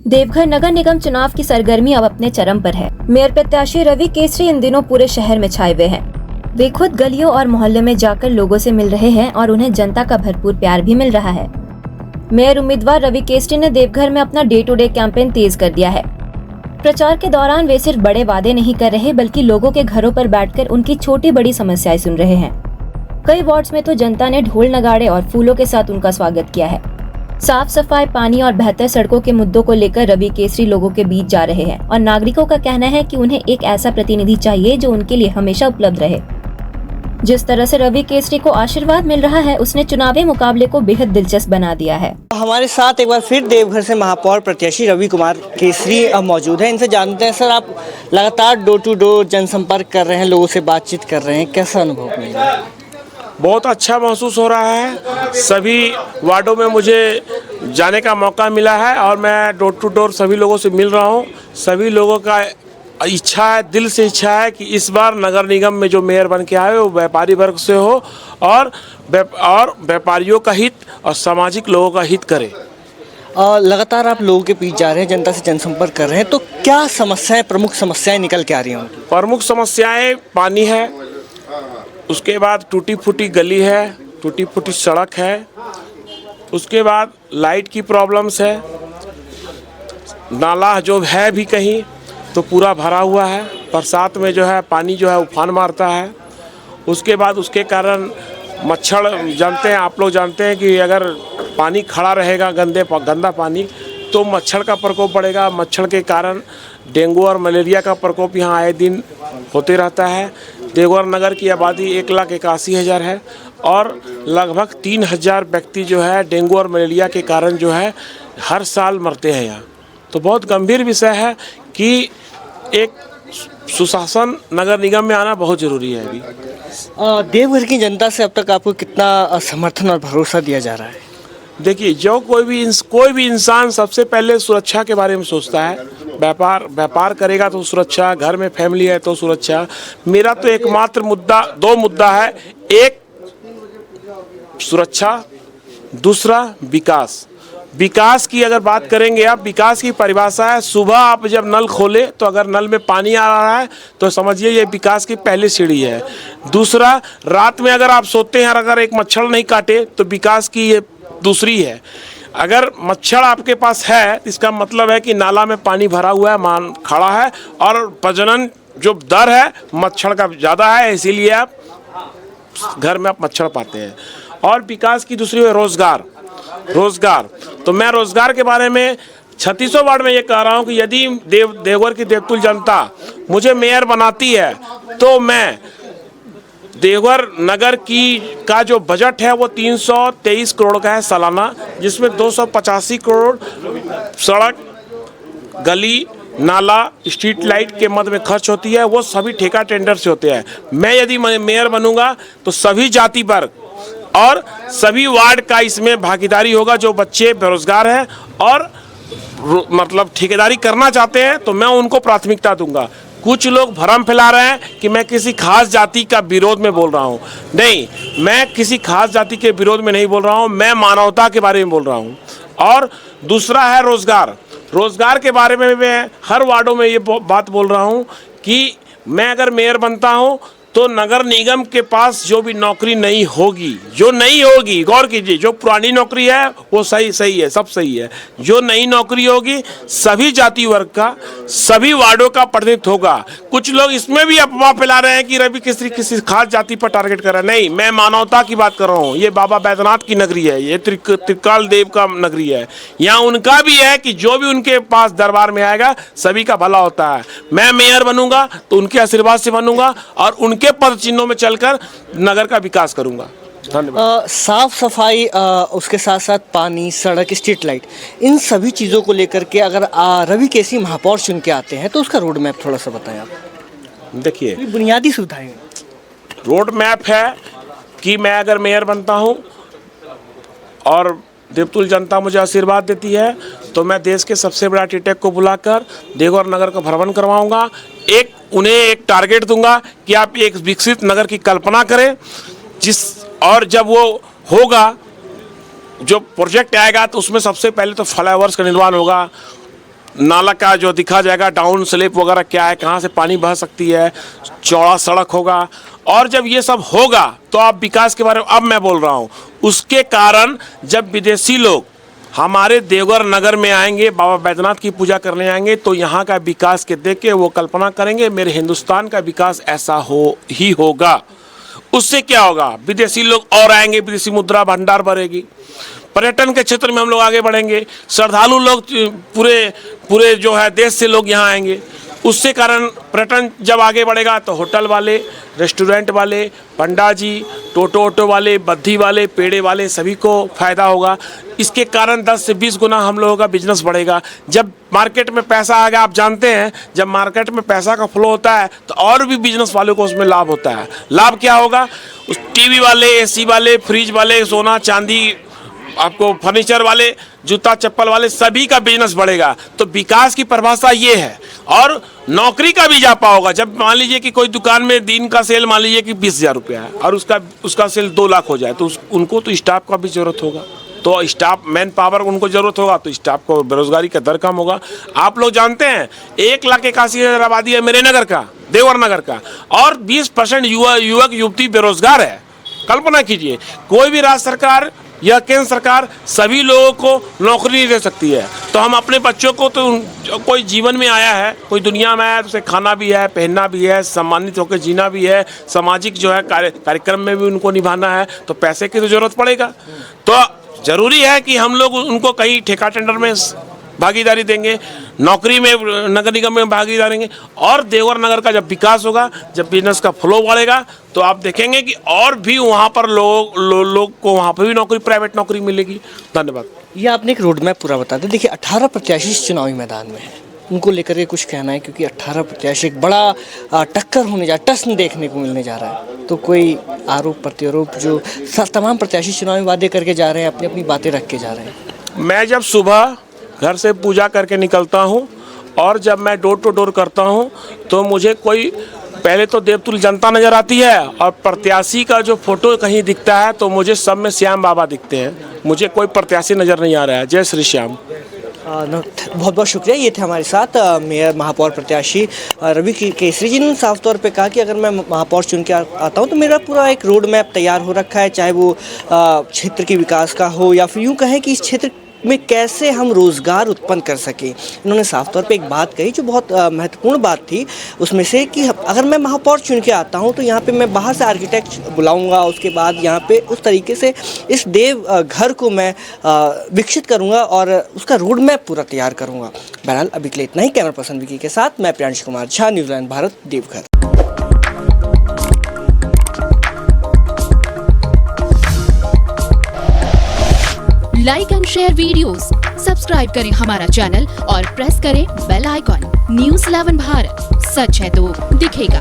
देवघर नगर निगम चुनाव की सरगर्मी अब अपने चरम पर है। मेयर प्रत्याशी रवि केसरी इन दिनों पूरे शहर में छाए हुए हैं। वे खुद गलियों और मोहल्लों में जाकर लोगों से मिल रहे हैं और उन्हें जनता का भरपूर प्यार भी मिल रहा है। मेयर उम्मीदवार रवि केसरी ने देवघर में अपना डे टू डे कैंपेन तेज कर दिया है। प्रचार के दौरान वे सिर्फ बड़े वादे नहीं कर रहे बल्कि लोगों के घरों पर बैठकर उनकी छोटी बड़ी समस्याएं सुन रहे हैं। कई वार्ड्स में तो जनता ने ढोल नगाड़े और फूलों के साथ उनका स्वागत किया है। साफ सफाई, पानी और बेहतर सड़कों के मुद्दों को लेकर रवि केसरी लोगों के बीच जा रहे हैं और नागरिकों का कहना है कि उन्हें एक ऐसा प्रतिनिधि चाहिए जो उनके लिए हमेशा उपलब्ध रहे। जिस तरह से रवि केसरी को आशीर्वाद मिल रहा है, उसने चुनावी मुकाबले को बेहद दिलचस्प बना दिया है। हमारे साथ एक बार फिर देवघर से महापौर प्रत्याशी रवि कुमार केसरी अब मौजूद हैं। इनसे जानते हैं, सर आप लगातार डोर टू डोर जनसंपर्क कर रहे हैं, लोगों से बातचीत कर रहे हैं, कैसा अनुभव मिल रहा है? बहुत अच्छा महसूस हो रहा है। सभी वार्डों में मुझे जाने का मौका मिला है और मैं डोर टू डोर सभी लोगों से मिल रहा हूँ। सभी लोगों का इच्छा है, दिल से इच्छा है कि इस बार नगर निगम में जो मेयर बन के आए वो व्यापारी वर्ग से हो और व्यापारियों का हित और सामाजिक लोगों का हित करे। लगातार आप लोगों के बीच जा रहे हैं, जनता से जनसंपर्क कर रहे हैं, तो क्या समस्याएं, प्रमुख समस्याएं निकल के आ रही हैं? प्रमुख समस्याएं पानी है, उसके बाद टूटी फूटी गली है, टूटी फूटी सड़क है, उसके बाद लाइट की प्रॉब्लम्स है, नाला जो है भी कहीं तो पूरा भरा हुआ है, बरसात में जो है पानी जो है उफान मारता है। उसके बाद उसके कारण मच्छर, जानते हैं आप लोग जानते हैं कि अगर पानी खड़ा रहेगा गंदा पानी तो मच्छर का प्रकोप बढ़ेगा। मच्छर के कारण डेंगू और मलेरिया का प्रकोप यहाँ आए दिन होते रहता है। देवघर नगर की आबादी 1,81,000 है और लगभग 3,000 व्यक्ति जो है डेंगू और मलेरिया के कारण जो है हर साल मरते हैं यहाँ। तो बहुत गंभीर विषय है कि एक सुशासन नगर निगम में आना बहुत ज़रूरी है। अभी देवघर की जनता से अब तक आपको कितना समर्थन और भरोसा दिया जा रहा है? देखिए, जो कोई भी इंसान सबसे पहले सुरक्षा के बारे में सोचता है। व्यापार करेगा तो सुरक्षा, घर में फैमिली है तो सुरक्षा। मेरा तो एकमात्र दो मुद्दा है, एक सुरक्षा, दूसरा विकास। विकास की अगर बात करेंगे आप, विकास की परिभाषा है सुबह आप जब नल खोले तो अगर नल में पानी आ रहा है तो समझिए ये विकास की पहली सीढ़ी है। दूसरा, रात में अगर आप सोते हैं और अगर एक मच्छर नहीं काटे तो विकास की ये दूसरी है। अगर मच्छर आपके पास है इसका मतलब है कि नाला में पानी भरा हुआ है, मान खड़ा है और प्रजनन जो दर है मच्छर का ज़्यादा है, इसीलिए आप घर में आप मच्छर पाते हैं। और विकास की दूसरी है रोजगार। तो मैं रोजगार के बारे में 3600 वार्ड में ये कह रहा हूँ कि यदि देवघर की देवतुल जनता मुझे मेयर बनाती है तो मैं देवघर नगर का जो बजट है वो 323 करोड़ का है सालाना, जिसमें 285 करोड़ सड़क, गली, नाला, स्ट्रीट लाइट के मद में खर्च होती है। वो सभी ठेका टेंडर से होते हैं। मैं यदि मेयर बनूंगा तो सभी जाति वर्ग और सभी वार्ड का इसमें भागीदारी होगा। जो बच्चे बेरोजगार हैं और मतलब ठेकेदारी करना चाहते हैं तो मैं उनको प्राथमिकता दूंगा। कुछ लोग भ्रम फैला रहे हैं कि मैं किसी खास जाति का विरोध में बोल रहा हूं। नहीं, मैं किसी खास जाति के विरोध में नहीं बोल रहा हूं, मैं मानवता के बारे में बोल रहा हूं। और दूसरा है रोजगार के बारे में मैं हर वार्डों में ये बात बोल रहा हूं कि मैं अगर मेयर बनता हूं तो नगर निगम के पास जो भी नौकरी नहीं होगी, गौर कीजिए, जो पुरानी नौकरी है वो सही है, सब सही है। जो नई नौकरी होगी सभी जाति वर्ग का, सभी वार्डों का प्रतिनिधित्व होगा। कुछ लोग इसमें भी अफवाह फैला रहे हैं कि रवि किसी खास जाति पर टारगेट कर रहा है। नहीं, मैं मानवता की बात कर रहा हूँ। ये बाबा बैद्यनाथ की नगरी है, ये त्रिकाल देव का नगरी है। यहाँ उनका भी है कि जो भी उनके पास दरबार में आएगा सभी का भला होता है। मैं मेयर बनूंगा तो उनके आशीर्वाद से बनूंगा और उनके पद चिन्हों में चलकर नगर का विकास करूंगा। धन्यवाद। साफ सफाई, उसके साथ साथ पानी, सड़क, स्ट्रीट लाइट, इन सभी चीज़ों को लेकर के अगर रवि केसरी महापौर चुन के आते हैं तो उसका रोड मैप थोड़ा सा बताएं आप। देखिए, बुनियादी सुविधाएं रोड मैप है कि मैं अगर मेयर बनता हूं और देवतुल जनता मुझे आशीर्वाद देती है तो मैं देश के सबसे बड़ा आर्किटेक्ट को बुलाकर देवघर नगर का भ्रमण करवाऊंगा। उन्हें एक टारगेट दूंगा कि आप एक विकसित नगर की कल्पना करें, और जब वो होगा, जो प्रोजेक्ट आएगा तो उसमें सबसे पहले तो फ्लाईओवर्स का निर्माण होगा, नाला का जो दिखा जाएगा, डाउन स्लिप वगैरह क्या है, कहाँ से पानी बह सकती है, चौड़ा सड़क होगा। और जब ये सब होगा तो आप विकास के बारे में अब मैं बोल रहा हूँ, उसके कारण जब विदेशी लोग हमारे देवघर नगर में आएंगे, बाबा बैद्यनाथ की पूजा करने आएंगे, तो यहाँ का विकास के देख के वो कल्पना करेंगे मेरे हिंदुस्तान का विकास ऐसा ही होगा। उससे क्या होगा, विदेशी लोग और आएंगे, विदेशी मुद्रा भंडार बढ़ेगी, पर्यटन के क्षेत्र में हम लोग आगे बढ़ेंगे, श्रद्धालु लोग पूरे जो है देश से लोग यहाँ आएंगे। उससे कारण पर्यटन जब आगे बढ़ेगा तो होटल वाले, रेस्टोरेंट वाले, पंडा जी, टोटो ऑटो वाले, बद्धी वाले, पेड़े वाले सभी को फ़ायदा होगा। इसके कारण 10 से 20 गुना हम लोगों का बिजनेस बढ़ेगा। जब मार्केट में पैसा आ गया, आप जानते हैं जब मार्केट में पैसा का फ्लो होता है तो और भी बिजनेस वालों को उसमें लाभ होता है। लाभ क्या होगा, उस टीवी वाले, एसी वाले, फ्रिज वाले, सोना चांदी, आपको फर्नीचर वाले, जूता चप्पल वाले सभी का बिजनेस बढ़ेगा। तो विकास की परिभाषा ये है। और नौकरी का भी इजाफा होगा। जब मान लीजिए कि कोई दुकान में दिन का सेल मान लीजिए कि 20,000 रुपया है और उसका सेल 2 लाख हो जाए तो उनको तो स्टाफ का भी जरूरत होगा, तो स्टाफ मैन पावर उनको जरूरत होगा, तो स्टाफ को बेरोजगारी का दर कम होगा। आप लोग जानते हैं 1,81,000 आबादी है मेरे नगर का, देवघर नगर का, और 20% युवक युवती बेरोजगार है। कल्पना कीजिए, कोई भी राज्य सरकार या केंद्र सरकार सभी लोगों को नौकरी नहीं दे सकती है। तो हम अपने बच्चों को, तो कोई जीवन में आया है, कोई दुनिया में आया है, तो उसे खाना भी है, पहनना भी है, सम्मानित होकर जीना भी है, सामाजिक जो है कार्यक्रम में भी उनको निभाना है, तो पैसे की तो जरूरत पड़ेगा। तो जरूरी है कि हम लोग उनको कहीं ठेका टेंडर में भागीदारी देंगे, नौकरी में नगर निगम में भागीदारी देंगे। और देवघर नगर का जब विकास होगा, जब बिजनेस का फ्लो बढ़ेगा, तो आप देखेंगे कि और भी वहाँ पर लोग को वहाँ पर भी नौकरी, प्राइवेट नौकरी मिलेगी। धन्यवाद। ये आपने एक रोड मैप पूरा बता दिया। देखिए 18 प्रत्याशी इस चुनावी मैदान में है, उनको लेकर के कुछ कहना है, क्योंकि 18 प्रत्याशी एक बड़ा टक्कर होने जा, टस्न देखने को मिलने जा रहा है। तो कोई आरोप प्रत्यारोप जो तमाम प्रत्याशी चुनावी वादे करके जा रहे हैं, अपनी अपनी बातें रख के जा रहे हैं। मैं जब सुबह घर से पूजा करके निकलता हूँ और जब मैं डोर टू डोर करता हूँ तो मुझे कोई पहले तो देवतुल्य जनता नज़र आती है, और प्रत्याशी का जो फोटो कहीं दिखता है तो मुझे सब में श्याम बाबा दिखते हैं। मुझे कोई प्रत्याशी नज़र नहीं आ रहा है। जय श्री श्याम। बहुत बहुत शुक्रिया। ये थे हमारे साथ मेयर महापौर प्रत्याशी रवि केसरी जी ने साफ तौर पे कहा कि अगर मैं महापौर चुन के आता हूँ तो मेरा पूरा एक रोड मैप तैयार हो रखा है, चाहे वो क्षेत्र के विकास का हो या फिर यूँ कहें कि इस क्षेत्र में कैसे हम रोज़गार उत्पन्न कर सकें। इन्होंने साफ तौर पे एक बात कही जो बहुत महत्वपूर्ण बात थी उसमें से, कि अगर मैं महापौर चुन के आता हूं तो यहाँ पे मैं बाहर से आर्किटेक्ट बुलाऊंगा, उसके बाद यहाँ पे उस तरीके से इस देव घर को मैं विकसित करूँगा और उसका रोड मैप पूरा तैयार करूँगा। बहरहाल अभी के लिए इतना ही। कैमरा पर्सन विकी के साथ मैं Priyansh Kumar Jha, Newsland Bharat, Deoghar. Like and share videos, subscribe करें हमारा चैनल और प्रेस करें बेल आइकॉन। न्यूज़ 11 भारत, सच है तो दिखेगा।